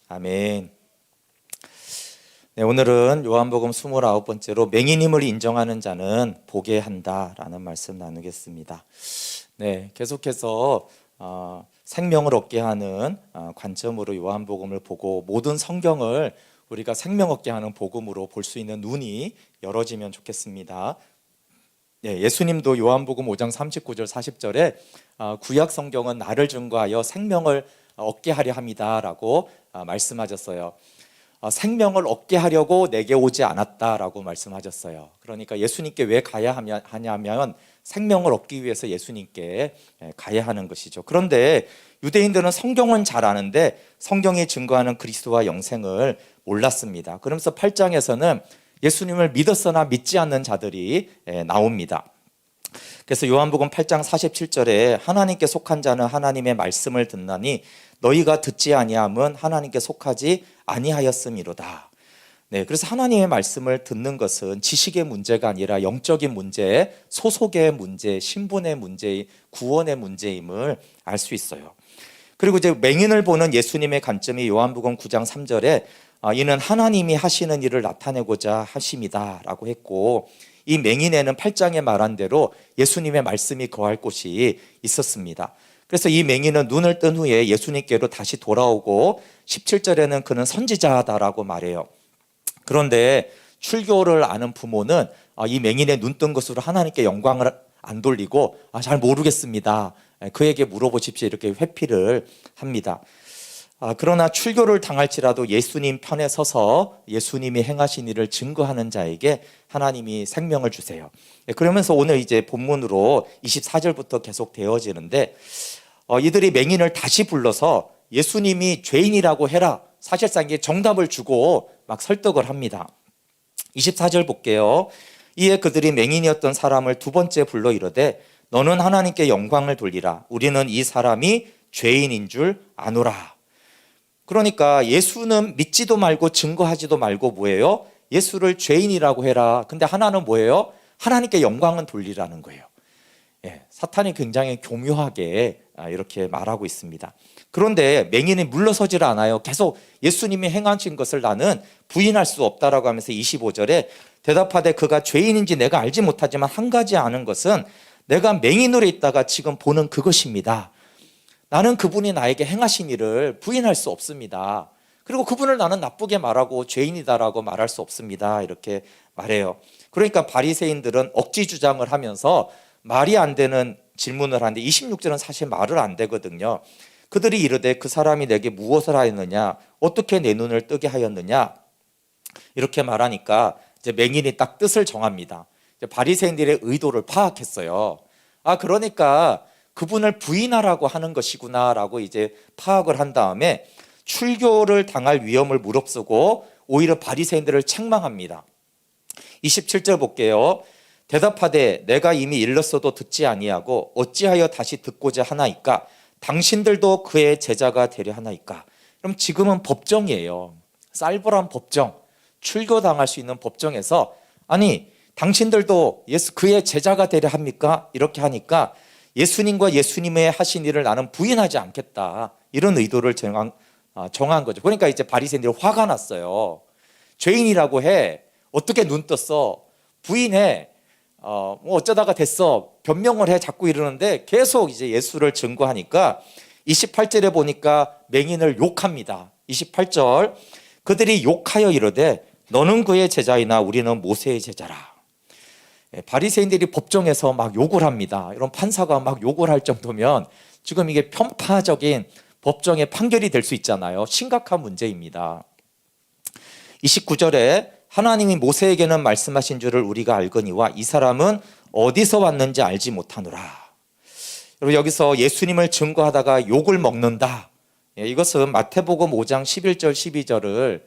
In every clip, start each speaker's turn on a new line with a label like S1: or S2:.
S1: 아멘. 네, 오늘은 요한복음 29번째로 맹인임을 인정하는 자는 보게 한다라는 말씀 나누겠습니다. 네, 계속해서 생명을 얻게 하는 관점으로 요한복음을 보고 모든 성경을 우리가 생명 얻게 하는 복음으로 볼 수 있는 눈이 열어지면 좋겠습니다. 네, 예수님도 요한복음 5장 39절 40절에 구약 성경은 나를 증거하여 생명을 얻게 하려 함이다라고 말씀하셨어요. 생명을 얻게 하려고 내게 오지 않았다라고 말씀하셨어요. 그러니까 예수님께 왜 가야 하냐면 생명을 얻기 위해서 예수님께 가야 하는 것이죠. 그런데 유대인들은 성경은 잘 아는데 성경이 증거하는 그리스도와 영생을 몰랐습니다. 그러면서 8장에서는 예수님을 믿었으나 믿지 않는 자들이 나옵니다. 그래서 요한복음 8장 47절에 하나님께 속한 자는 하나님의 말씀을 듣나니 너희가 듣지 아니함은 하나님께 속하지 아니하였음이로다. 네, 그래서 하나님의 말씀을 듣는 것은 지식의 문제가 아니라 영적인 문제, 소속의 문제, 신분의 문제, 구원의 문제임을 알 수 있어요. 그리고 이제 맹인을 보는 예수님의 관점이 요한복음 9장 3절에 이는 하나님이 하시는 일을 나타내고자 하심이다 라고 했고, 이 맹인에는 8장에 말한 대로 예수님의 말씀이 거할 곳이 있었습니다. 그래서 이 맹인은 눈을 뜬 후에 예수님께로 다시 돌아오고 17절에는 그는 선지자다라고 말해요. 그런데 출교를 아는 부모는 이 맹인의 눈 뜬 것으로 하나님께 영광을 안 돌리고 잘 모르겠습니다, 그에게 물어보십시오, 이렇게 회피를 합니다. 그러나 출교를 당할지라도 예수님 편에 서서 예수님이 행하신 일을 증거하는 자에게 하나님이 생명을 주세요. 그러면서 오늘 이제 본문으로 24절부터 계속 되어지는데, 이들이 맹인을 다시 불러서 예수님이 죄인이라고 해라, 사실상 이게 정답을 주고 막 설득을 합니다. 24절 볼게요. 이에 그들이 맹인이었던 사람을 두 번째 불러 이르되 너는 하나님께 영광을 돌리라. 우리는 이 사람이 죄인인 줄 아노라. 그러니까 예수는 믿지도 말고 증거하지도 말고 뭐예요? 예수를 죄인이라고 해라. 근데 하나는 뭐예요? 하나님께 영광은 돌리라는 거예요. 사탄이 굉장히 교묘하게 이렇게 말하고 있습니다. 그런데 맹인이 물러서질 않아요. 계속 예수님이 행하신 것을 나는 부인할 수 없다라고 하면서 25절에 대답하되 그가 죄인인지 내가 알지 못하지만 한 가지 아는 것은 내가 맹인으로 있다가 지금 보는 그것입니다. 나는 그분이 나에게 행하신 일을 부인할 수 없습니다. 그리고 그분을 나는 나쁘게 말하고 죄인이다라고 말할 수 없습니다, 이렇게 말해요. 그러니까 바리새인들은 억지 주장을 하면서 말이 안 되는 질문을 하는데 26절은 사실 말을 안 되거든요. 그들이 이르되 그 사람이 내게 무엇을 하였느냐, 어떻게 내 눈을 뜨게 하였느냐, 이렇게 말하니까 이제 맹인이 딱 뜻을 정합니다. 바리새인들의 의도를 파악했어요. 그러니까 그분을 부인하라고 하는 것이구나라고 이제 파악을 한 다음에 출교를 당할 위험을 무릅쓰고 오히려 바리새인들을 책망합니다. 27절 볼게요. 대답하되 내가 이미 일렀어도 듣지 아니하고 어찌하여 다시 듣고자 하나이까? 당신들도 그의 제자가 되려 하나이까? 그럼 지금은 법정이에요. 쌀벌한 법정, 출교당할 수 있는 법정에서 아니 당신들도 그의 제자가 되려 합니까? 이렇게 하니까 예수님과 예수님의 하신 일을 나는 부인하지 않겠다, 이런 의도를 정한 거죠. 그러니까 이제 바리새인들이 화가 났어요. 죄인이라고 해, 어떻게 눈 떴어, 부인해, 어쩌다가 됐어, 변명을 해, 자꾸 이러는데 계속 이제 예수를 증거하니까 28절에 보니까 맹인을 욕합니다. 28절 그들이 욕하여 이르되 너는 그의 제자이나 우리는 모세의 제자라. 바리새인들이 법정에서 막 욕을 합니다. 이런 판사가 막 욕을 할 정도면 지금 이게 편파적인 법정의 판결이 될 수 있잖아요. 심각한 문제입니다. 29절에 하나님이 모세에게는 말씀하신 줄을 우리가 알거니와 이 사람은 어디서 왔는지 알지 못하노라. 여러분, 여기서 예수님을 증거하다가 욕을 먹는다, 이것은 마태복음 5장 11절 12절을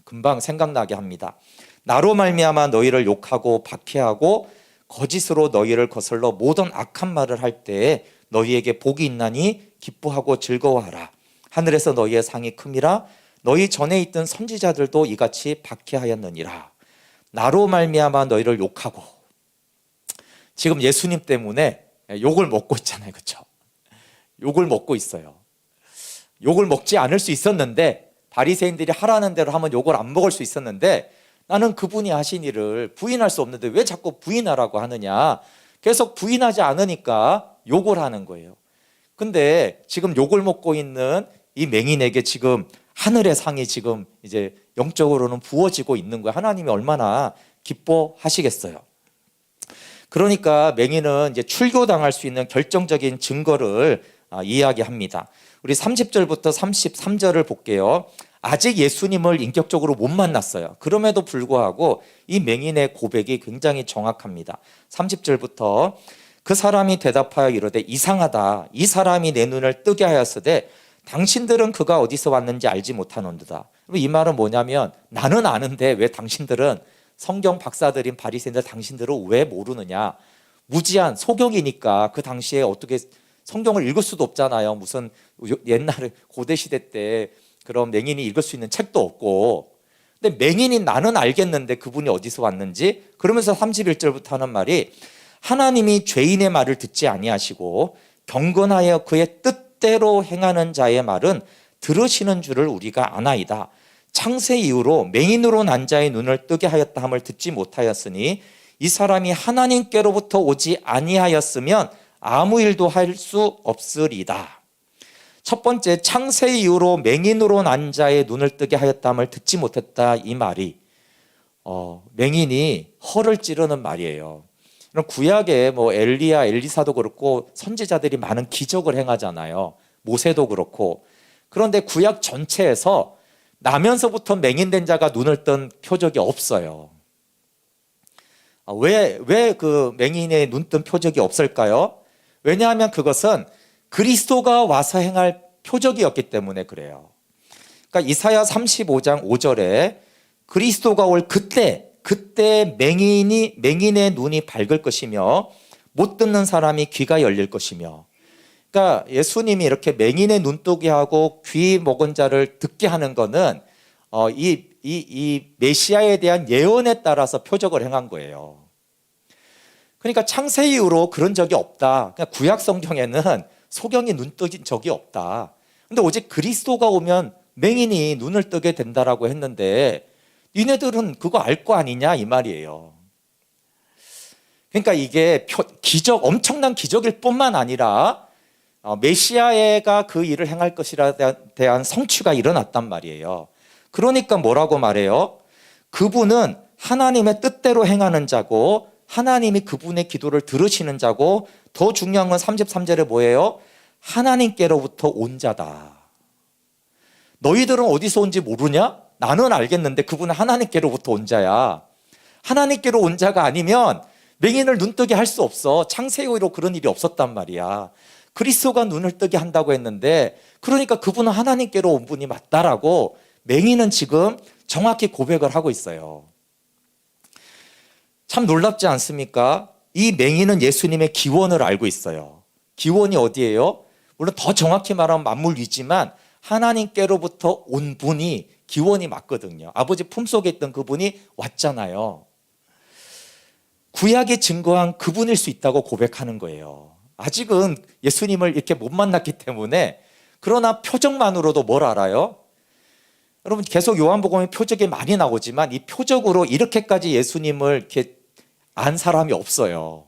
S1: 금방 생각나게 합니다. 나로 말미암아 너희를 욕하고 박해하고 거짓으로 너희를 거슬러 모든 악한 말을 할 때에 너희에게 복이 있나니 기뻐하고 즐거워하라. 하늘에서 너희의 상이 큼이라. 너희 전에 있던 선지자들도 이같이 박해하였느니라. 나로 말미암아 너희를 욕하고, 지금 예수님 때문에 욕을 먹고 있잖아요, 그렇죠? 욕을 먹고 있어요. 욕을 먹지 않을 수 있었는데, 바리새인들이 하라는 대로 하면 욕을 안 먹을 수 있었는데, 나는 그분이 하신 일을 부인할 수 없는데 왜 자꾸 부인하라고 하느냐. 계속 부인하지 않으니까 욕을 하는 거예요. 근데 지금 욕을 먹고 있는 이 맹인에게 지금 하늘의 상이 지금 이제 영적으로는 부어지고 있는 거예요. 하나님이 얼마나 기뻐하시겠어요. 그러니까 맹인은 이제 출교당할 수 있는 결정적인 증거를 이야기합니다. 우리 30절부터 33절을 볼게요. 아직 예수님을 인격적으로 못 만났어요. 그럼에도 불구하고 이 맹인의 고백이 굉장히 정확합니다. 30절부터 그 사람이 대답하여 이르되 이상하다. 이 사람이 내 눈을 뜨게 하였으되 당신들은 그가 어디서 왔는지 알지 못하는도다. 이 말은 뭐냐면 나는 아는데 왜 당신들은, 성경 박사들인 바리새인들 당신들은 왜 모르느냐. 무지한 소경이니까 그 당시에 어떻게 성경을 읽을 수도 없잖아요. 무슨 옛날에 고대시대 때 그런 맹인이 읽을 수 있는 책도 없고. 근데 맹인인 나는 알겠는데 그분이 어디서 왔는지. 그러면서 31절부터 하는 말이 하나님이 죄인의 말을 듣지 아니하시고 경건하여 그의 뜻대로 행하는 자의 말은 들으시는 줄을 우리가 아나이다. 창세 이후로 맹인으로 난 자의 눈을 뜨게 하였다 함을 듣지 못하였으니 이 사람이 하나님께로부터 오지 아니하였으면 아무 일도 할 수 없으리다. 첫 번째, 창세 이후로 맹인으로 난 자의 눈을 뜨게 하였다함을 듣지 못했다. 이 말이 맹인이 허를 찌르는 말이에요. 구약에 뭐 엘리야, 엘리사도 그렇고 선지자들이 많은 기적을 행하잖아요. 모세도 그렇고. 그런데 구약 전체에서 나면서부터 맹인된 자가 눈을 뜬 표적이 없어요. 왜 그 맹인의 눈 뜬 표적이 없을까요? 왜냐하면 그것은 그리스도가 와서 행할 표적이었기 때문에 그래요. 그러니까 이사야 35장 5절에 그리스도가 올 그때 맹인의 눈이 밝을 것이며 못 듣는 사람이 귀가 열릴 것이며. 그러니까 예수님이 이렇게 맹인의 눈 뜨게 하고 귀 먹은 자를 듣게 하는 거는 이 메시아에 대한 예언에 따라서 표적을 행한 거예요. 그러니까 창세 이후로 그런 적이 없다. 그러니까 구약 성경에는 소경이 눈 뜬 적이 없다. 근데 오직 그리스도가 오면 맹인이 눈을 뜨게 된다라고 했는데 니네들은 그거 알 거 아니냐 이 말이에요. 그러니까 이게 기적, 엄청난 기적일 뿐만 아니라 메시아가 그 일을 행할 것이라 대한 성취가 일어났단 말이에요. 그러니까 뭐라고 말해요? 그분은 하나님의 뜻대로 행하는 자고 하나님이 그분의 기도를 들으시는 자고, 더 중요한 건 33절에 뭐예요? 하나님께로부터 온 자다. 너희들은 어디서 온지 모르냐? 나는 알겠는데 그분은 하나님께로부터 온 자야. 하나님께로 온 자가 아니면 맹인을 눈뜨게 할 수 없어. 창세기로 그런 일이 없었단 말이야. 그리스도가 눈을 뜨게 한다고 했는데, 그러니까 그분은 하나님께로 온 분이 맞다라고 맹인은 지금 정확히 고백을 하고 있어요. 참 놀랍지 않습니까? 이 맹인은 예수님의 기원을 알고 있어요. 기원이 어디예요? 물론 더 정확히 말하면 만물이지만 하나님께로부터 온 분이 기원이 맞거든요. 아버지 품속에 있던 그분이 왔잖아요. 구약이 증거한 그분일 수 있다고 고백하는 거예요. 아직은 예수님을 이렇게 못 만났기 때문에. 그러나 표적만으로도 뭘 알아요? 여러분, 계속 요한복음에 표적이 많이 나오지만 이 표적으로 이렇게까지 예수님을 이렇게 안 사람이 없어요.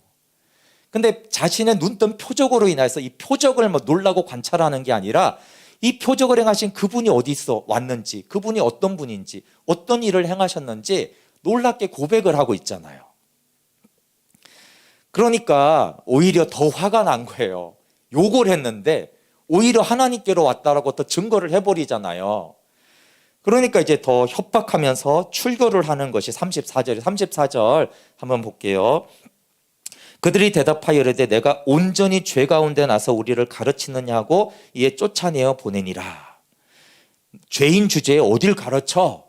S1: 근데 자신의 눈뜬 표적으로 인해서 이 표적을 놀라고 관찰하는 게 아니라 이 표적을 행하신 그분이 어디서 왔는지, 그분이 어떤 분인지, 어떤 일을 행하셨는지 놀랍게 고백을 하고 있잖아요. 그러니까 오히려 더 화가 난 거예요. 욕을 했는데 오히려 하나님께로 왔다라고 더 증거를 해버리잖아요. 그러니까 이제 더 협박하면서 출교를 하는 것이 34절 한번 볼게요. 그들이 대답하여 이르되 내가 온전히 죄 가운데 나서 우리를 가르치느냐고 이에 쫓아내어 보내니라. 죄인 주제에 어딜 가르쳐?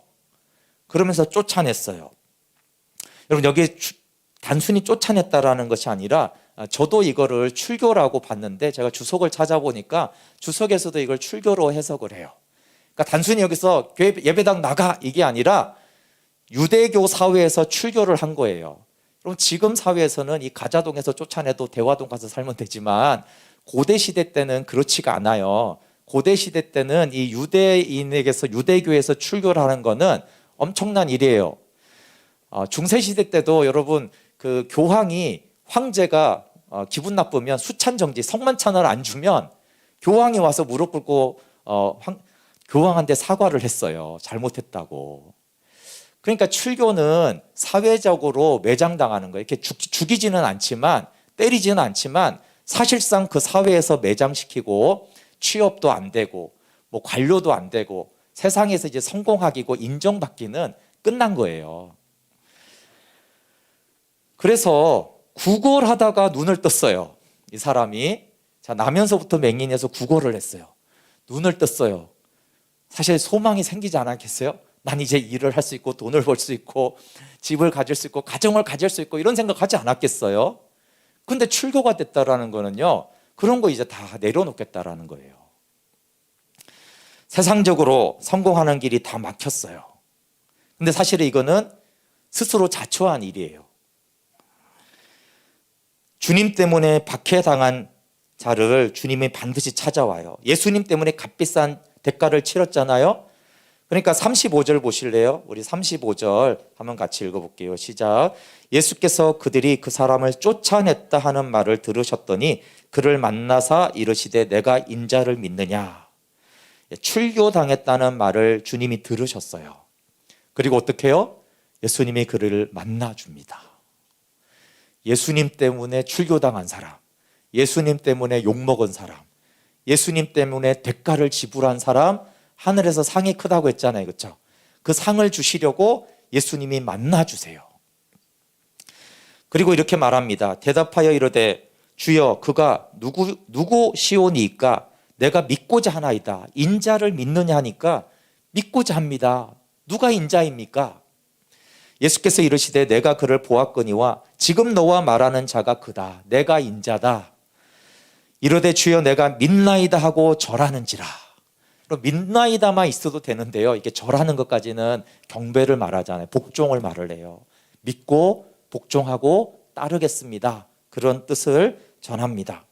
S1: 그러면서 쫓아냈어요. 여러분, 여기 단순히 쫓아냈다라는 것이 아니라, 저도 이거를 출교라고 봤는데 제가 주석을 찾아보니까 주석에서도 이걸 출교로 해석을 해요. 그러니까 단순히 여기서 교회 예배당 나가 이게 아니라 유대교 사회에서 출교를 한 거예요. 그럼 지금 사회에서는 이 가자동에서 쫓아내도 대화동 가서 살면 되지만 고대 시대 때는 그렇지가 않아요. 고대 시대 때는 이 유대인에게서 유대교에서 출교를 하는 거는 엄청난 일이에요. 중세 시대 때도 여러분 그 교황이 황제가 기분 나쁘면 수찬정지 성만찬을 안 주면 교황이 와서 무릎 꿇고 교황한테 사과를 했어요. 잘못했다고. 그러니까 출교는 사회적으로 매장당하는 거예요. 이렇게 죽이지는 않지만 때리지는 않지만 사실상 그 사회에서 매장시키고 취업도 안 되고 뭐 관료도 안 되고 세상에서 이제 성공하기고 인정받기는 끝난 거예요. 그래서 구걸하다가 눈을 떴어요. 이 사람이 자 나면서부터 맹인해서 구걸을 했어요. 눈을 떴어요. 사실 소망이 생기지 않았겠어요? 난 이제 일을 할 수 있고 돈을 벌 수 있고 집을 가질 수 있고 가정을 가질 수 있고 이런 생각하지 않았겠어요? 근데 출교가 됐다라는 거는요, 그런 거 이제 다 내려놓겠다라는 거예요. 세상적으로 성공하는 길이 다 막혔어요. 근데 사실은 이거는 스스로 자초한 일이에요. 주님 때문에 박해당한 자를 주님이 반드시 찾아와요. 예수님 때문에 값비싼 대가를 치렀잖아요. 그러니까 35절 보실래요? 우리 35절 한번 같이 읽어볼게요. 시작. 예수께서 그들이 그 사람을 쫓아냈다 하는 말을 들으셨더니 그를 만나사 이르시되 내가 인자를 믿느냐. 출교당했다는 말을 주님이 들으셨어요. 그리고 어떻게 해요? 예수님이 그를 만나줍니다. 예수님 때문에 출교당한 사람, 예수님 때문에 욕먹은 사람, 예수님 때문에 대가를 지불한 사람, 하늘에서 상이 크다고 했잖아요. 그렇죠? 그 상을 주시려고 예수님이 만나주세요. 그리고 이렇게 말합니다. 대답하여 이르되 주여 그가 누구시오니까 내가 믿고자 하나이다. 인자를 믿느냐 하니까 믿고자 합니다. 누가 인자입니까? 예수께서 이르시되 내가 그를 보았거니와 지금 너와 말하는 자가 그다. 내가 인자다. 이르되 주여 내가 믿나이다 하고 절하는지라. 믿나이다만 있어도 되는데요, 이게 절하는 것까지는 경배를 말하잖아요. 복종을 말을 해요. 믿고 복종하고 따르겠습니다. 그런 뜻을 전합니다.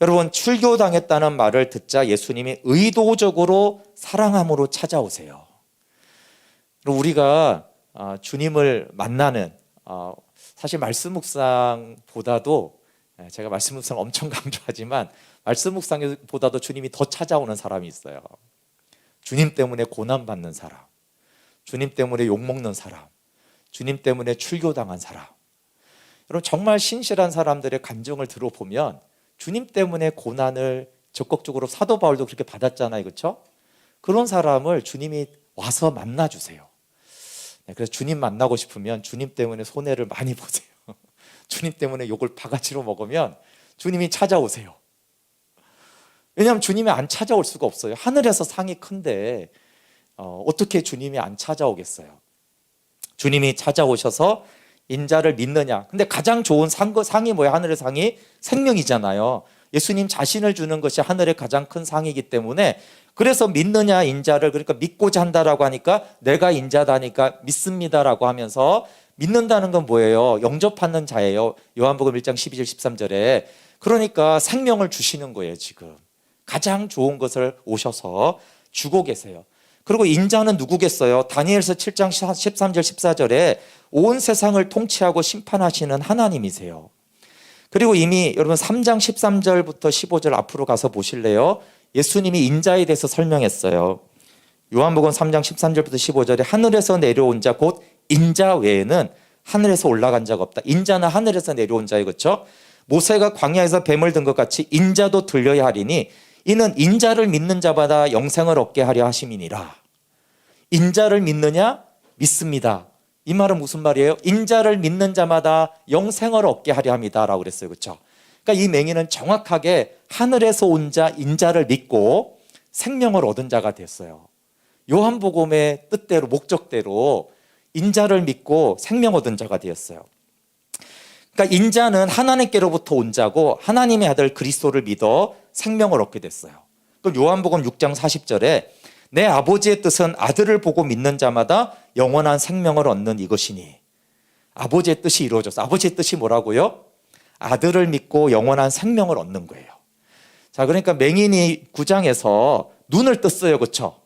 S1: 여러분, 출교당했다는 말을 듣자 예수님이 의도적으로 사랑함으로 찾아오세요. 우리가 주님을 만나는, 사실 말씀 묵상보다도, 제가 말씀 묵상 엄청 강조하지만 말씀 묵상보다도 주님이 더 찾아오는 사람이 있어요. 주님 때문에 고난받는 사람, 주님 때문에 욕먹는 사람, 주님 때문에 출교당한 사람. 여러분, 정말 신실한 사람들의 감정을 들어보면 주님 때문에 고난을 적극적으로, 사도 바울도 그렇게 받았잖아요. 그렇죠? 그런 사람을 주님이 와서 만나주세요. 그래서 주님 만나고 싶으면 주님 때문에 손해를 많이 보세요. 주님 때문에 욕을 바가지로 먹으면 주님이 찾아오세요. 왜냐하면 주님이 안 찾아올 수가 없어요. 하늘에서 상이 큰데 어떻게 주님이 안 찾아오겠어요? 주님이 찾아오셔서 인자를 믿느냐. 근데 가장 좋은 상이 뭐예요? 하늘의 상이 생명이잖아요. 예수님 자신을 주는 것이 하늘의 가장 큰 상이기 때문에, 그래서 믿느냐 인자를, 그러니까 믿고자 한다라고 하니까 내가 인자다니까 믿습니다라고 하면서, 믿는다는 건 뭐예요? 영접하는 자예요. 요한복음 1장 12절 13절에. 그러니까 생명을 주시는 거예요. 지금 가장 좋은 것을 오셔서 주고 계세요. 그리고 인자는 누구겠어요? 다니엘서 7장 13절 14절에 온 세상을 통치하고 심판하시는 하나님이세요. 그리고 이미 여러분 3장 13절부터 15절 앞으로 가서 보실래요? 예수님이 인자에 대해서 설명했어요. 요한복음 3장 13절부터 15절에 하늘에서 내려온 자 곧 인자 외에는 하늘에서 올라간 자가 없다. 인자는 하늘에서 내려온 자예요. 그렇죠? 모세가 광야에서 뱀을 든 것 같이 인자도 들려야 하리니 이는 인자를 믿는 자마다 영생을 얻게 하려 하심이니라. 인자를 믿느냐? 믿습니다. 이 말은 무슨 말이에요? 인자를 믿는 자마다 영생을 얻게 하려 합니다라고 그랬어요. 그렇죠? 그러니까 이 맹인은 정확하게 하늘에서 온 자 인자를 믿고 생명을 얻은 자가 됐어요. 요한복음의 뜻대로, 목적대로 인자를 믿고 생명 얻은 자가 되었어요. 그러니까 인자는 하나님께로부터 온 자고 하나님의 아들 그리스도를 믿어 생명을 얻게 됐어요. 그럼 요한복음 6장 40절에 내 아버지의 뜻은 아들을 보고 믿는 자마다 영원한 생명을 얻는 이것이니, 아버지의 뜻이 이루어졌어요. 아버지의 뜻이 뭐라고요? 아들을 믿고 영원한 생명을 얻는 거예요. 자, 그러니까 맹인이 9장에서 눈을 떴어요. 그렇죠?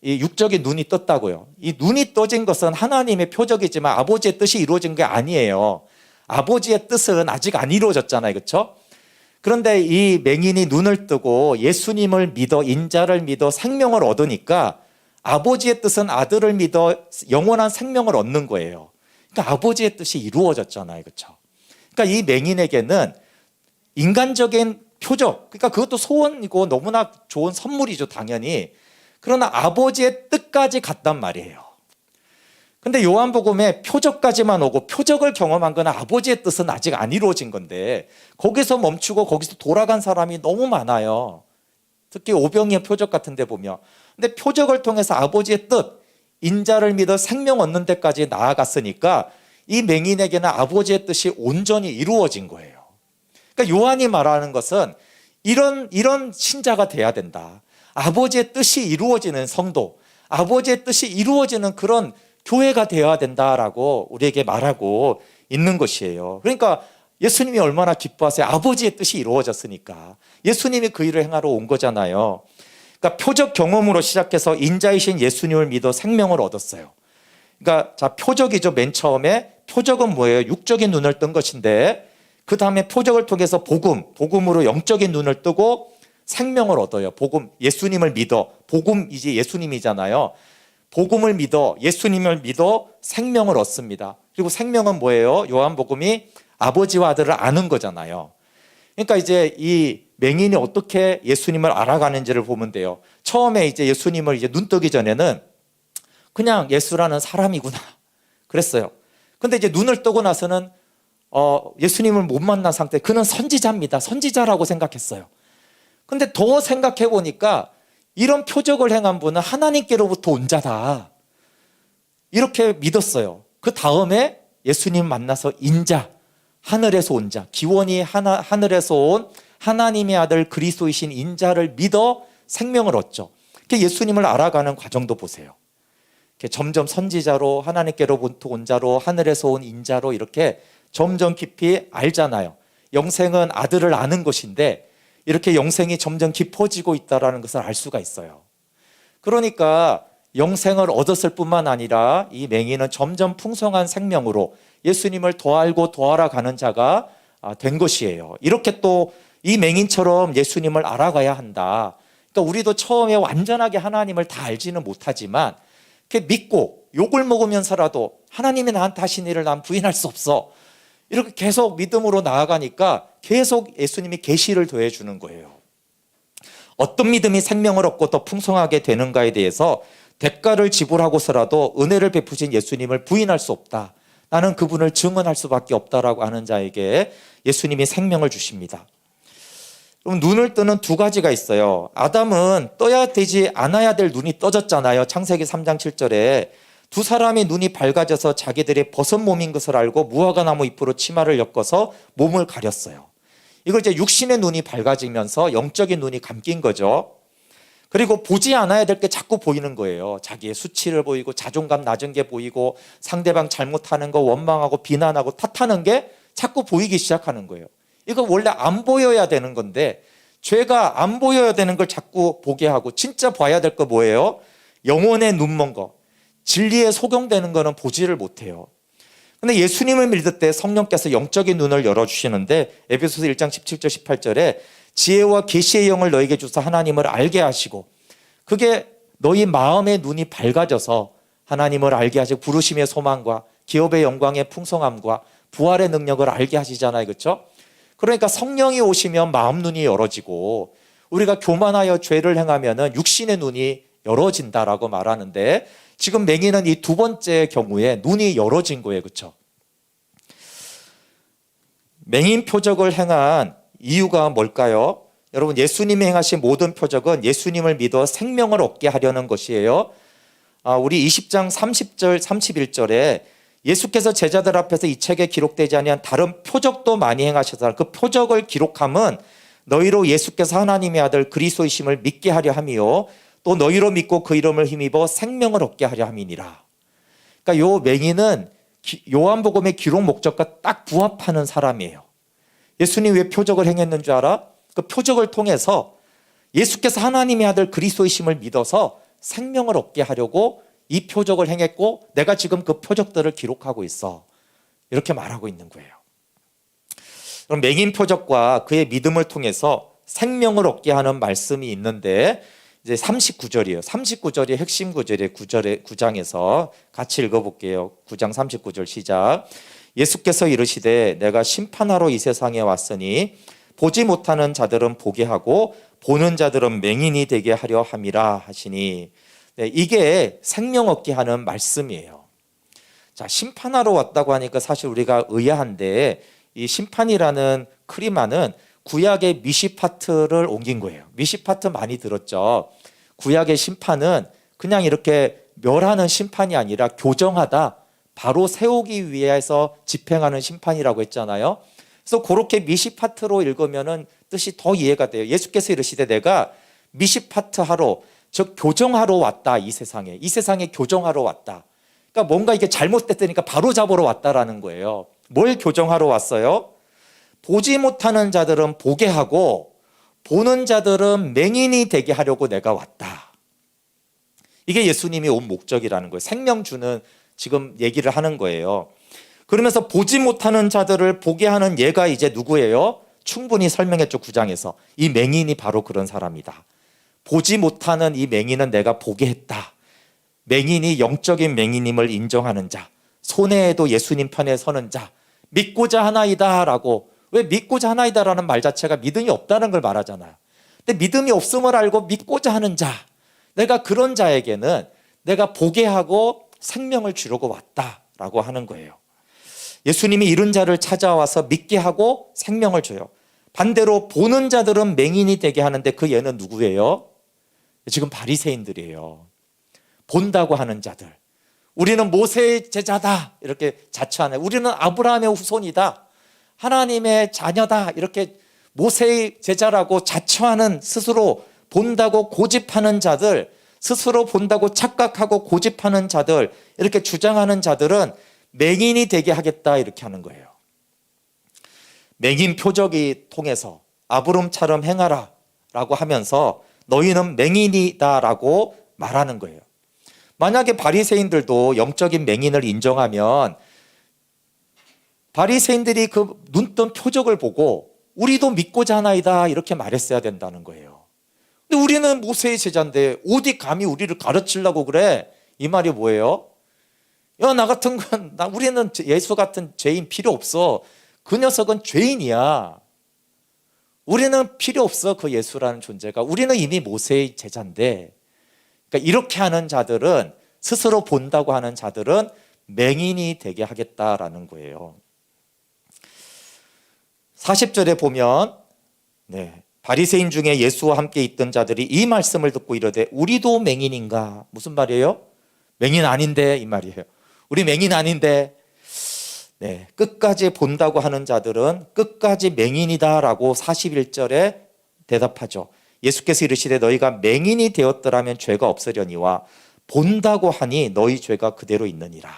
S1: 이 육적인 눈이 떴다고요. 이 눈이 떠진 것은 하나님의 표적이지만 아버지의 뜻이 이루어진 게 아니에요. 아버지의 뜻은 아직 안 이루어졌잖아요. 그렇죠? 그런데 이 맹인이 눈을 뜨고 예수님을 믿어 인자를 믿어 생명을 얻으니까 아버지의 뜻은 아들을 믿어 영원한 생명을 얻는 거예요. 그러니까 아버지의 뜻이 이루어졌잖아요. 그렇죠? 그러니까 이 맹인에게는 인간적인 표적, 그러니까 그것도 소원이고 너무나 좋은 선물이죠, 당연히. 그러나 아버지의 뜻까지 갔단 말이에요. 근데 요한복음에 표적까지만 오고 표적을 경험한 건 아버지의 뜻은 아직 안 이루어진 건데 거기서 멈추고 거기서 돌아간 사람이 너무 많아요. 특히 오병이어 표적 같은 데 보면. 근데 표적을 통해서 아버지의 뜻, 인자를 믿어 생명 얻는 데까지 나아갔으니까 이 맹인에게는 아버지의 뜻이 온전히 이루어진 거예요. 그러니까 요한이 말하는 것은 이런 신자가 돼야 된다. 아버지의 뜻이 이루어지는 성도, 아버지의 뜻이 이루어지는 그런 교회가 되어야 된다라고 우리에게 말하고 있는 것이에요. 그러니까 예수님이 얼마나 기뻐하세요. 아버지의 뜻이 이루어졌으니까. 예수님이 그 일을 행하러 온 거잖아요. 그러니까 표적 경험으로 시작해서 인자이신 예수님을 믿어 생명을 얻었어요. 그러니까 자, 표적이죠. 맨 처음에 표적은 뭐예요? 육적인 눈을 뜬 것인데 그 다음에 표적을 통해서 복음으로 영적인 눈을 뜨고 생명을 얻어요. 복음, 예수님을 믿어. 복음이지 예수님이잖아요. 복음을 믿어, 예수님을 믿어 생명을 얻습니다. 그리고 생명은 뭐예요? 요한복음이 아버지와 아들을 아는 거잖아요. 그러니까 이제 이 맹인이 어떻게 예수님을 알아가는지를 보면 돼요. 처음에 이제 예수님을 이제 눈 뜨기 전에는 그냥 예수라는 사람이구나 그랬어요. 근데 이제 눈을 뜨고 나서는 예수님을 못 만난 상태, 그는 선지자입니다. 선지자라고 생각했어요. 근데 더 생각해 보니까 이런 표적을 행한 분은 하나님께로부터 온 자다. 이렇게 믿었어요. 그 다음에 예수님 만나서 인자, 하늘에서 온 자, 기원이 하늘에서 온 하나님의 아들 그리스도이신 인자를 믿어 생명을 얻죠. 예수님을 알아가는 과정도 보세요. 점점 선지자로, 하나님께로부터 온 자로, 하늘에서 온 인자로 이렇게 점점 깊이 알잖아요. 영생은 아들을 아는 것인데 이렇게 영생이 점점 깊어지고 있다는 것을 알 수가 있어요. 그러니까 영생을 얻었을 뿐만 아니라 이 맹인은 점점 풍성한 생명으로 예수님을 더 알고 더 알아가는 자가 된 것이에요. 이렇게 또 이 맹인처럼 예수님을 알아가야 한다. 그러니까 우리도 처음에 완전하게 하나님을 다 알지는 못하지만 이렇게 믿고 욕을 먹으면서라도 하나님이 나한테 하신 일을 난 부인할 수 없어. 이렇게 계속 믿음으로 나아가니까 계속 예수님이 계시를 더해주는 거예요. 어떤 믿음이 생명을 얻고 더 풍성하게 되는가에 대해서 대가를 지불하고서라도 은혜를 베푸신 예수님을 부인할 수 없다. 나는 그분을 증언할 수밖에 없다라고 하는 자에게 예수님이 생명을 주십니다. 그럼 눈을 뜨는 두 가지가 있어요. 아담은 떠야 되지 않아야 될 눈이 떠졌잖아요. 창세기 3장 7절에 두 사람이 눈이 밝아져서 자기들의 벗은 몸인 것을 알고 무화과나무 잎으로 치마를 엮어서 몸을 가렸어요. 이걸 이제 육신의 눈이 밝아지면서 영적인 눈이 감긴 거죠. 그리고 보지 않아야 될 게 자꾸 보이는 거예요. 자기의 수치를 보이고 자존감 낮은 게 보이고 상대방 잘못하는 거 원망하고 비난하고 탓하는 게 자꾸 보이기 시작하는 거예요. 이거 원래 안 보여야 되는 건데 죄가 안 보여야 되는 걸 자꾸 보게 하고 진짜 봐야 될 거 뭐예요? 영혼의 눈 먼 거. 진리에 속용되는 거는 보지를 못해요. 근데 예수님을 믿을 때 성령께서 영적인 눈을 열어주시는데 에베소서 1장 17절 18절에 지혜와 계시의 영을 너에게 주사 하나님을 알게 하시고 그게 너희 마음의 눈이 밝아져서 하나님을 알게 하시고 부르심의 소망과 기업의 영광의 풍성함과 부활의 능력을 알게 하시잖아요. 그렇죠? 그러니까 성령이 오시면 마음 눈이 열어지고 우리가 교만하여 죄를 행하면 육신의 눈이 열어진다라고 말하는데 지금 맹인은 이 두 번째 경우에 눈이 열어진 거예요. 그렇죠? 맹인 표적을 행한 이유가 뭘까요? 여러분, 예수님이 행하신 모든 표적은 예수님을 믿어 생명을 얻게 하려는 것이에요. 우리 20장 30절 31절에 예수께서 제자들 앞에서 이 책에 기록되지 아니한 다른 표적도 많이 행하셔서 그 표적을 기록함은 너희로 예수께서 하나님의 아들 그리스도이심을 믿게 하려 함이요 또 너희로 믿고 그 이름을 힘입어 생명을 얻게 하려 함이니라. 그러니까 요 맹인은 요한복음의 기록 목적과 딱 부합하는 사람이에요. 예수님 왜 표적을 행했는 줄 알아? 그 표적을 통해서 예수께서 하나님의 아들 그리스도이심을 믿어서 생명을 얻게 하려고 이 표적을 행했고 내가 지금 그 표적들을 기록하고 있어. 이렇게 말하고 있는 거예요. 그럼 맹인 표적과 그의 믿음을 통해서 생명을 얻게 하는 말씀이 있는데 이제 39절이에요. 39절이 핵심 구절이에요. 9장에서 같이 읽어볼게요. 9장 39절 시작. 예수께서 이르시되 내가 심판하러 이 세상에 왔으니 보지 못하는 자들은 보게 하고 보는 자들은 맹인이 되게 하려 함이라 하시니 네, 이게 생명 얻게 하는 말씀이에요. 자, 심판하러 왔다고 하니까 사실 우리가 의아한데 이 심판이라는 크리마는 구약의 미시파트를 옮긴 거예요. 미시파트 많이 들었죠. 구약의 심판은 그냥 이렇게 멸하는 심판이 아니라 교정하다, 바로 세우기 위해서 집행하는 심판이라고 했잖아요. 그래서 그렇게 미시파트로 읽으면 뜻이 더 이해가 돼요. 예수께서 이르시되 내가 미시파트 하러, 즉 교정하러 왔다. 이 세상에 교정하러 왔다. 그러니까 뭔가 이게 잘못됐다니까 바로 잡으러 왔다라는 거예요. 뭘 교정하러 왔어요? 보지 못하는 자들은 보게 하고 보는 자들은 맹인이 되게 하려고 내가 왔다. 이게 예수님이 온 목적이라는 거예요. 생명 주는 지금 얘기를 하는 거예요. 그러면서 보지 못하는 자들을 보게 하는 얘가 이제 누구예요? 충분히 설명했죠. 9장에서. 이 맹인이 바로 그런 사람이다. 보지 못하는 이 맹인은 내가 보게 했다. 맹인이 영적인 맹인임을 인정하는 자, 손해에도 예수님 편에 서는 자, 믿고자 하나이다 라고. 왜 믿고자 하나이다라는 말 자체가 믿음이 없다는 걸 말하잖아요. 근데 믿음이 없음을 알고 믿고자 하는 자, 내가 그런 자에게는 내가 보게 하고 생명을 주려고 왔다라고 하는 거예요. 예수님이 이런 자를 찾아와서 믿게 하고 생명을 줘요. 반대로 보는 자들은 맹인이 되게 하는데 그 얘는 누구예요? 지금 바리새인들이에요. 본다고 하는 자들. 우리는 모세의 제자다 이렇게 자처하는, 우리는 아브라함의 후손이다, 하나님의 자녀다 이렇게 모세의 제자라고 자처하는, 스스로 본다고 고집하는 자들, 스스로 본다고 착각하고 고집하는 자들, 이렇게 주장하는 자들은 맹인이 되게 하겠다 이렇게 하는 거예요. 맹인 표적이 통해서 아브람처럼 행하라 라고 하면서 너희는 맹인이다 라고 말하는 거예요. 만약에 바리새인들도 영적인 맹인을 인정하면 바리새인들이 그 눈뜬 표적을 보고 우리도 믿고자 하나이다 이렇게 말했어야 된다는 거예요. 근데 우리는 모세의 제자인데 어디 감히 우리를 가르치려고 그래? 이 말이 뭐예요? 야, 나 같은 건, 우리는 예수 같은 죄인 필요 없어. 그 녀석은 죄인이야. 우리는 필요 없어, 그 예수라는 존재가. 우리는 이미 모세의 제자인데. 그러니까 이렇게 하는 자들은, 스스로 본다고 하는 자들은 맹인이 되게 하겠다라는 거예요. 40절에 보면 바리새인 중에 예수와 함께 있던 자들이 이 말씀을 듣고 이르되 우리도 맹인인가? 무슨 말이에요? 맹인 아닌데 이 말이에요. 우리 맹인 아닌데. 끝까지 본다고 하는 자들은 끝까지 맹인이다라고 41절에 대답하죠. 예수께서 이르시되 너희가 맹인이 되었더라면 죄가 없으려니와 본다고 하니 너희 죄가 그대로 있느니라.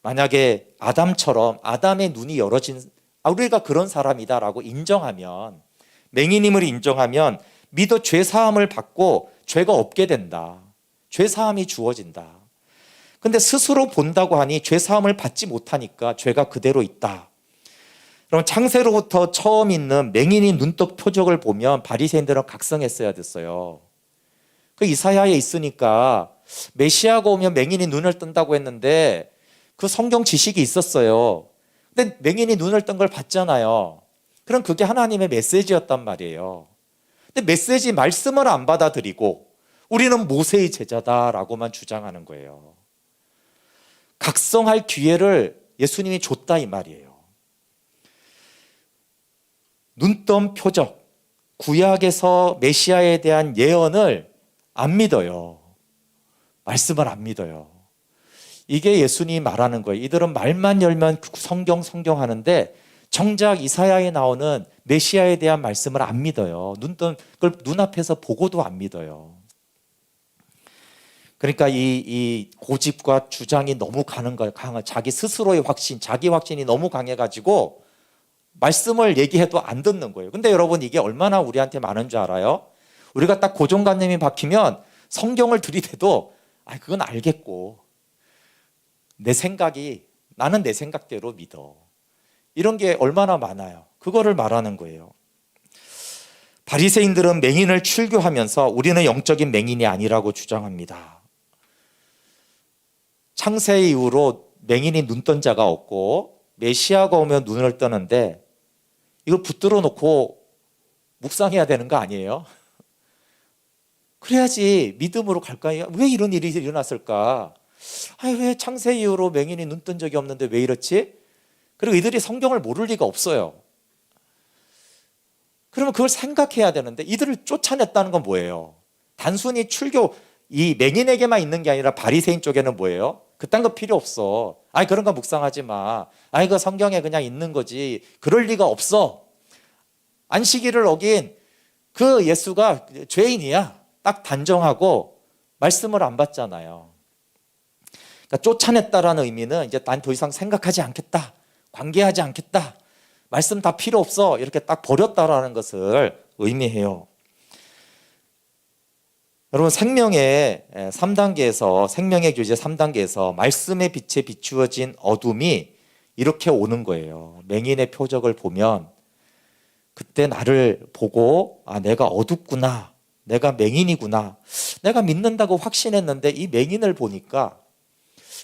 S1: 만약에 아담처럼 아담의 눈이 열어진, 우리가 그런 사람이다라고 인정하면, 맹인임을 인정하면 믿어 죄사함을 받고 죄가 없게 된다. 죄사함이 주어진다. 근데 스스로 본다고 하니 죄사함을 받지 못하니까 죄가 그대로 있다. 그럼 창세로부터 처음 있는 맹인이 눈떡 표적을 보면 바리새인들은 각성했어야 됐어요. 그 이사야에 있으니까 메시아가 오면 맹인이 눈을 뜬다고 했는데 그 성경 지식이 있었어요. 근데 맹인이 눈을 뜬 걸 봤잖아요. 그럼 그게 하나님의 메시지였단 말이에요. 근데 메시지 말씀을 안 받아들이고 우리는 모세의 제자다라고만 주장하는 거예요. 각성할 기회를 예수님이 줬다 이 말이에요. 눈뜬 표적, 구약에서 메시아에 대한 예언을 안 믿어요. 말씀을 안 믿어요. 이게 예수님이 말하는 거예요. 이들은 말만 열면 성경 하는데 정작 이사야에 나오는 메시아에 대한 말씀을 안 믿어요. 눈뜬 걸 눈앞에서 보고도 안 믿어요. 그러니까 이 고집과 주장이 너무 강한 자기 스스로의 확신, 자기 확신이 너무 강해가지고 말씀을 얘기해도 안 듣는 거예요. 근데 여러분, 이게 얼마나 우리한테 많은 줄 알아요? 우리가 딱 고정관념이 박히면 성경을 들이대도 그건 알겠고, 나는 내 생각대로 믿어. 이런 게 얼마나 많아요. 그거를 말하는 거예요. 바리새인들은 맹인을 출교하면서 우리는 영적인 맹인이 아니라고 주장합니다. 창세 이후로 맹인이 눈 뜬 자가 없고 메시아가 오면 눈을 뜨는데, 이걸 붙들어 놓고 묵상해야 되는 거 아니에요? 그래야지 믿음으로 갈까요? 왜 이런 일이 일어났을까? 왜 창세 이후로 맹인이 눈 뜬 적이 없는데 왜 이렇지? 그리고 이들이 성경을 모를 리가 없어요. 그러면 그걸 생각해야 되는데, 이들을 쫓아냈다는 건 뭐예요? 단순히 출교, 이 맹인에게만 있는 게 아니라 바리새인 쪽에는 뭐예요? 그딴 거 필요 없어. 그런 거 묵상하지 마. 그 성경에 그냥 있는 거지. 그럴 리가 없어. 안식일을 어긴 그 예수가 죄인이야. 딱 단정하고 말씀을 안 받잖아요. 그러니까 쫓아냈다라는 의미는 이제 난 더 이상 생각하지 않겠다. 관계하지 않겠다. 말씀 다 필요 없어. 이렇게 딱 버렸다라는 것을 의미해요. 여러분, 생명의 3단계에서, 생명의 교제 3단계에서 말씀의 빛에 비추어진 어둠이 이렇게 오는 거예요. 맹인의 표적을 보면 그때 나를 보고 내가 어둡구나, 내가 맹인이구나, 내가 믿는다고 확신했는데 이 맹인을 보니까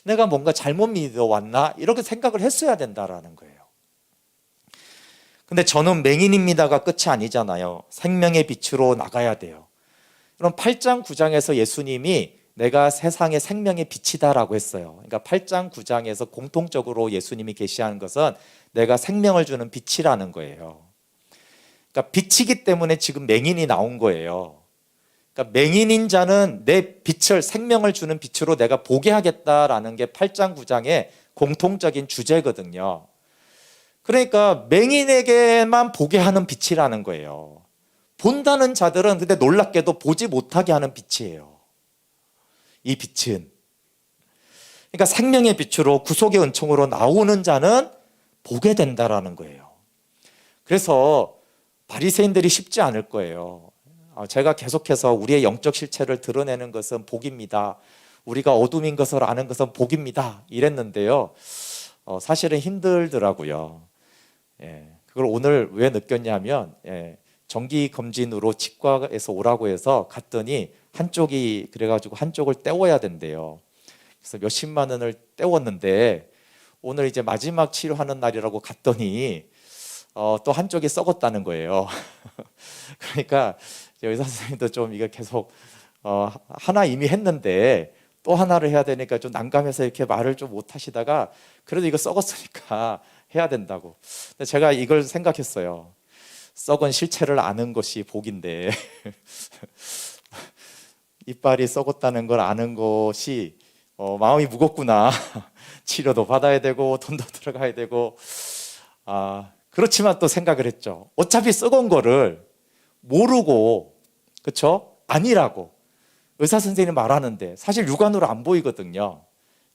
S1: 내가 뭔가 잘못 믿어왔나, 이렇게 생각을 했어야 된다라는 거예요. 근데 저는 맹인입니다가 끝이 아니잖아요. 생명의 빛으로 나가야 돼요. 그럼 8장 9장에서 예수님이 내가 세상의 생명의 빛이다라고 했어요. 그러니까 8장 9장에서 공통적으로 예수님이 계시하는 것은 내가 생명을 주는 빛이라는 거예요. 그러니까 빛이기 때문에 지금 맹인이 나온 거예요. 그러니까 맹인인 자는 내 빛을, 생명을 주는 빛으로 내가 보게 하겠다라는 게 8장 9장의 공통적인 주제거든요. 그러니까 맹인에게만 보게 하는 빛이라는 거예요. 본다는 자들은 근데 놀랍게도 보지 못하게 하는 빛이에요. 이 빛은, 그러니까 생명의 빛으로 구속의 은총으로 나오는 자는 보게 된다라는 거예요. 그래서 바리새인들이 쉽지 않을 거예요. 제가 계속해서 우리의 영적 실체를 드러내는 것은 복입니다. 우리가 어둠인 것을 아는 것은 복입니다. 이랬는데요. 사실은 힘들더라고요. 그걸 오늘 왜 느꼈냐면, 정기 검진으로 치과에서 오라고 해서 갔더니 한쪽이 그래가지고 한쪽을 떼워야 된대요. 그래서 몇십만 원을 떼웠는데 오늘 이제 마지막 치료하는 날이라고 갔더니 또 한쪽이 썩었다는 거예요. 그러니까 의사 선생님도 좀 이거 계속 하나 이미 했는데 또 하나를 해야 되니까 좀 난감해서 이렇게 말을 좀 못 하시다가, 그래도 이거 썩었으니까 해야 된다고. 근데 제가 이걸 생각했어요. 썩은 실체를 아는 것이 복인데 이빨이 썩었다는 걸 아는 것이 마음이 무겁구나. 치료도 받아야 되고 돈도 들어가야 되고. 그렇지만 또 생각을 했죠. 어차피 썩은 거를 모르고, 그렇죠? 아니라고 의사 선생님이 말하는데 사실 육안으로 안 보이거든요.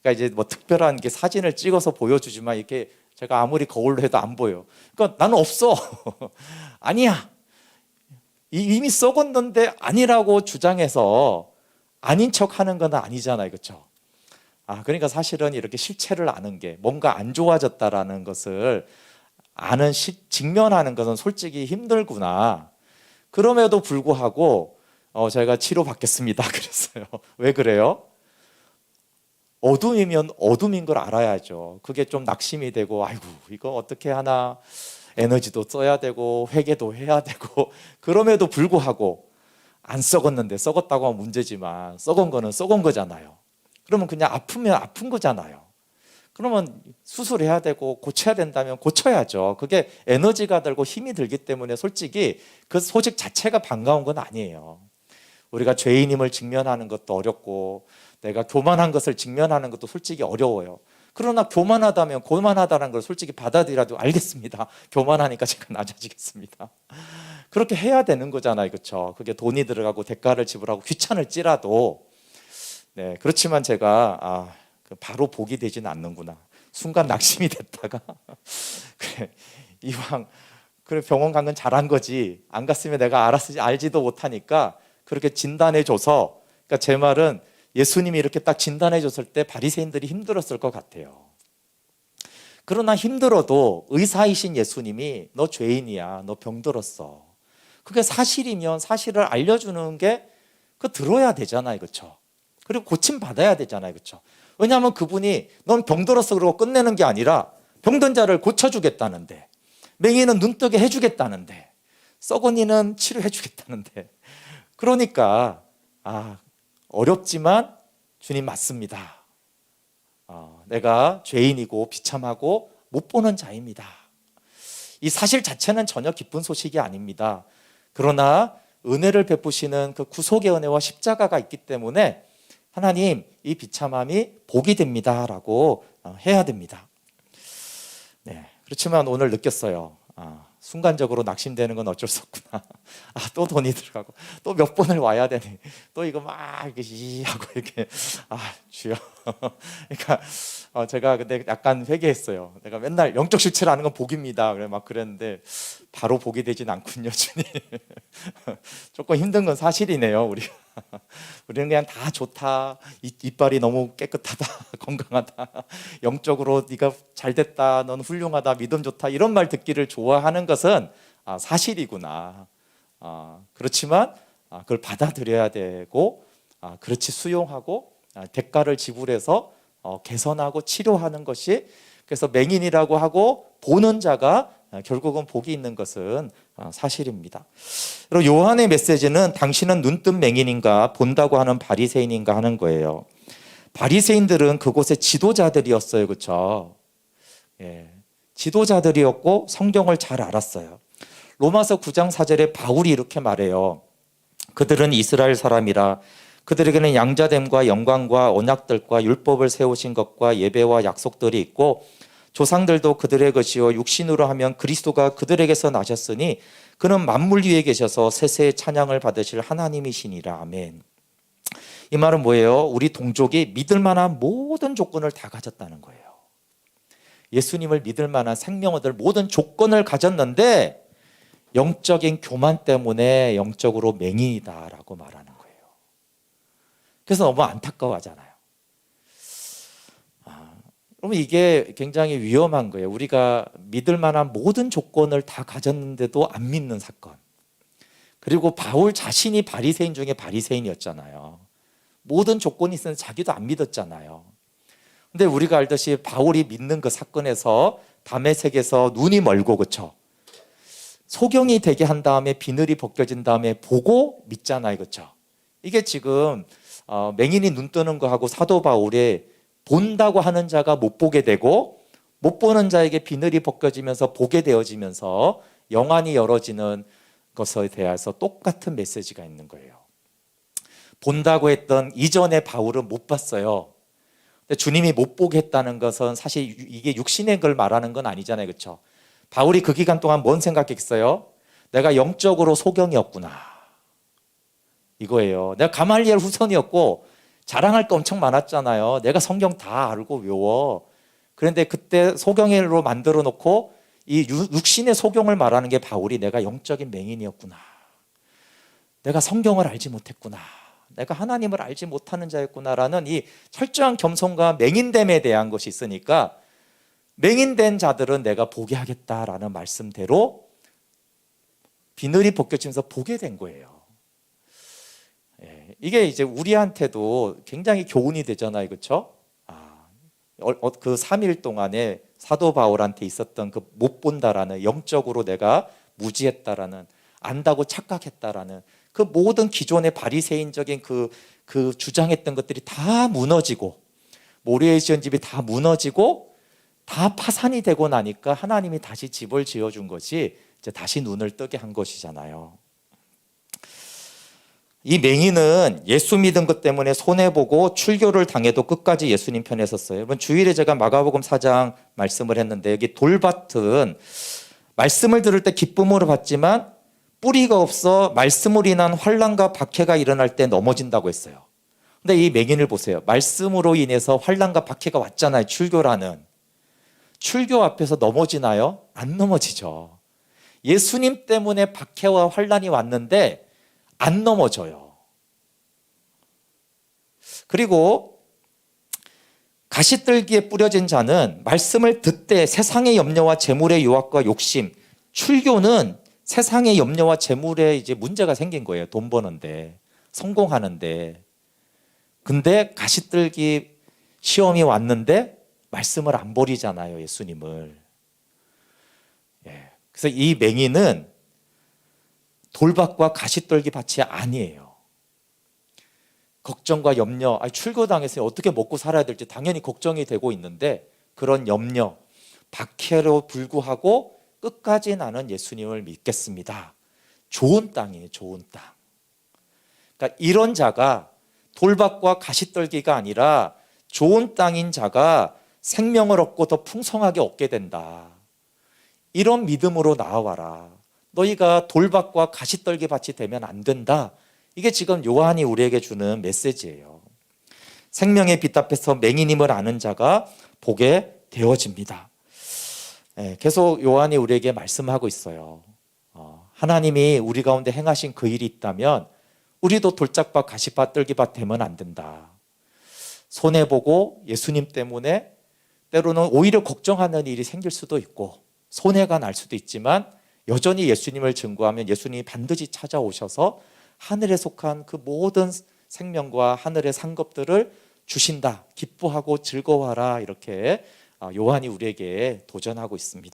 S1: 그러니까 이제 뭐 특별한 게 사진을 찍어서 보여주지만 이렇게 제가 아무리 거울로 해도 안 보여. 그러니까 나는 없어. 아니야. 이미 썩었는데 아니라고 주장해서 아닌 척 하는 건 아니잖아요. 그렇죠? 그러니까 사실은 이렇게 실체를 아는 게, 뭔가 안 좋아졌다라는 것을 아는, 직면하는 것은 솔직히 힘들구나. 그럼에도 불구하고 제가 치료받겠습니다. 그랬어요. 왜 그래요? 어둠이면 어둠인 걸 알아야죠. 그게 좀 낙심이 되고, 아이고 이거 어떻게 하나, 에너지도 써야 되고 회개도 해야 되고, 그럼에도 불구하고 안 썩었는데, 썩었다고 하면 문제지만 썩은 거는 썩은 거잖아요. 그러면 그냥 아프면 아픈 거잖아요. 그러면 수술해야 되고 고쳐야 된다면 고쳐야죠. 그게 에너지가 들고 힘이 들기 때문에 솔직히 그 소식 자체가 반가운 건 아니에요. 우리가 죄인임을 직면하는 것도 어렵고 내가 교만한 것을 직면하는 것도 솔직히 어려워요. 그러나 교만하다는 걸 솔직히 받아들여도 알겠습니다. 교만하니까 제가 낮아지겠습니다. 그렇게 해야 되는 거잖아요. 그렇죠? 그게 돈이 들어가고 대가를 지불하고 귀찮을지라도. 그렇지만 제가 바로 복이 되지는 않는구나. 순간 낙심이 됐다가 그래, 이왕 그래 병원 간 건 잘한 거지, 안 갔으면 내가 알지도 못하니까 그렇게 진단해줘서, 그러니까 제 말은 예수님이 이렇게 딱 진단해줬을 때 바리새인들이 힘들었을 것 같아요. 그러나 힘들어도 의사이신 예수님이 너 죄인이야, 너 병들었어, 그게 사실이면 사실을 알려주는 게 들어야 되잖아요, 그렇죠? 그리고 고침 받아야 되잖아요, 그렇죠? 왜냐하면 그분이 넌 병들었어 그러고 끝내는 게 아니라 병든 자를 고쳐주겠다는데, 맹인은 눈뜨게 해주겠다는데, 썩은이는 치료해주겠다는데, 그러니까 어렵지만 주님 맞습니다. 내가 죄인이고 비참하고 못 보는 자입니다. 이 사실 자체는 전혀 기쁜 소식이 아닙니다. 그러나 은혜를 베푸시는 그 구속의 은혜와 십자가가 있기 때문에 하나님, 이 비참함이 복이 됩니다라고 해야 됩니다. 네, 그렇지만 오늘 느꼈어요. 순간적으로 낙심되는 건 어쩔 수 없구나. 또 돈이 들어가고 또 몇 번을 와야 되니, 또 이거 막 이렇게 하고 이렇게 주여. 그러니까 제가 근데 약간 회개했어요. 내가 맨날 영적 실체를 아는 건 복입니다. 그래 막 그랬는데 바로 복이 되진 않군요, 주님. 조금 힘든 건 사실이네요, 우리가. 우리는 그냥 다 좋다, 이빨이 너무 깨끗하다, 건강하다, 영적으로 네가 잘됐다, 넌 훌륭하다, 믿음 좋다, 이런 말 듣기를 좋아하는 것은 사실이구나. 그렇지만 그걸 받아들여야 되고, 그렇지 수용하고 대가를 지불해서 개선하고 치료하는 것이, 그래서 맹인이라고 하고 보는 자가 결국은 복이 있는 것은 사실입니다. 그리고 요한의 메시지는 당신은 눈뜬 맹인인가 본다고 하는 바리새인인가 하는 거예요. 바리새인들은 그곳의 지도자들이었어요, 그렇죠? 지도자들이었고 성경을 잘 알았어요. 로마서 9장 4절에 바울이 이렇게 말해요. 그들은 이스라엘 사람이라 그들에게는 양자됨과 영광과 언약들과 율법을 세우신 것과 예배와 약속들이 있고 조상들도 그들의 것이요 육신으로 하면 그리스도가 그들에게서 나셨으니 그는 만물 위에 계셔서 세세의 찬양을 받으실 하나님이시니라. 아멘. 이 말은 뭐예요? 우리 동족이 믿을 만한 모든 조건을 다 가졌다는 거예요. 예수님을 믿을 만한 생명 얻을 모든 조건을 가졌는데 영적인 교만 때문에 영적으로 맹인이다라고 말하는 거예요. 그래서 너무 안타까워하잖아요. 그러면 이게 굉장히 위험한 거예요. 우리가 믿을 만한 모든 조건을 다 가졌는데도 안 믿는 사건. 그리고 바울 자신이 바리새인 중에 바리새인이었잖아요. 모든 조건이 있었는데 자기도 안 믿었잖아요. 근데 우리가 알듯이 바울이 믿는 그 사건에서 다메섹에서 눈이 멀고, 그렇죠? 소경이 되게 한 다음에 비늘이 벗겨진 다음에 보고 믿잖아요, 그렇죠? 이게 지금 맹인이 눈 뜨는 거하고 사도 바울의 본다고 하는 자가 못 보게 되고 못 보는 자에게 비늘이 벗겨지면서 보게 되어지면서 영안이 열어지는 것에 대해서 똑같은 메시지가 있는 거예요. 본다고 했던 이전에 바울은 못 봤어요. 근데 주님이 못 보게 했다는 것은 사실 이게 육신의 걸 말하는 건 아니잖아요, 그렇죠? 바울이 그 기간 동안 뭔 생각했어요? 내가 영적으로 소경이었구나, 이거예요. 내가 가말리엘 후손이었고 자랑할 거 엄청 많았잖아요. 내가 성경 다 알고 외워. 그런데 그때 소경으로 만들어 놓고 이 육신의 소경을 말하는 게 바울이 내가 영적인 맹인이었구나, 내가 성경을 알지 못했구나, 내가 하나님을 알지 못하는 자였구나라는 이 철저한 겸손과 맹인됨에 대한 것이 있으니까 맹인된 자들은 내가 보게 하겠다라는 말씀대로 비늘이 벗겨지면서 보게 된 거예요. 이게 이제 우리한테도 굉장히 교훈이 되잖아요, 그렇죠? 그 3일 동안에 사도 바울한테 있었던 그 못 본다라는, 영적으로 내가 무지했다라는, 안다고 착각했다라는 그 모든 기존의 바리새인적인 그 주장했던 것들이 다 무너지고, 모래에 지은 집이 다 무너지고 다 파산이 되고 나니까 하나님이 다시 집을 지어준 것이 이제 다시 눈을 뜨게 한 것이잖아요. 이 맹인은 예수 믿은 것 때문에 손해보고 출교를 당해도 끝까지 예수님 편에 섰어요. 여러분, 주일에 제가 마가복음 4장 말씀을 했는데, 여기 돌밭은 말씀을 들을 때 기쁨으로 받지만 뿌리가 없어 말씀으로 인한 환난과 박해가 일어날 때 넘어진다고 했어요. 근데 이 맹인을 보세요. 말씀으로 인해서 환난과 박해가 왔잖아요. 출교 앞에서 넘어지나요? 안 넘어지죠. 예수님 때문에 박해와 환난이 왔는데 안 넘어져요. 그리고 가시떨기에 뿌려진 자는 말씀을 듣되 세상의 염려와 재물의 유혹과 욕심, 출교는 세상의 염려와 재물에 이제 문제가 생긴 거예요. 돈 버는데, 성공하는데. 근데 가시떨기 시험이 왔는데 말씀을 안 버리잖아요, 예수님을. 그래서 이 맹인은 돌밭과 가시떨기 밭이 아니에요. 걱정과 염려, 출교당했으니 어떻게 먹고 살아야 될지 당연히 걱정이 되고 있는데 그런 염려, 박해로 불구하고 끝까지 나는 예수님을 믿겠습니다. 좋은 땅이에요, 좋은 땅. 그러니까 이런 자가 돌밭과 가시떨기가 아니라 좋은 땅인 자가 생명을 얻고 더 풍성하게 얻게 된다. 이런 믿음으로 나아와라. 너희가 돌밭과 가시떨기 밭이 되면 안 된다. 이게 지금 요한이 우리에게 주는 메시지예요. 생명의 빛 앞에서 맹인임을 아는 자가 보게 되어집니다. 계속 요한이 우리에게 말씀하고 있어요. 하나님이 우리 가운데 행하신 그 일이 있다면 우리도 돌짝밭, 가시밭, 떨기밭 되면 안 된다. 손해보고 예수님 때문에 때로는 오히려 걱정하는 일이 생길 수도 있고 손해가 날 수도 있지만 여전히 예수님을 증거하면 예수님이 반드시 찾아오셔서 하늘에 속한 그 모든 생명과 하늘의 상급들을 주신다. 기뻐하고 즐거워하라. 이렇게 요한이 우리에게 도전하고 있습니다.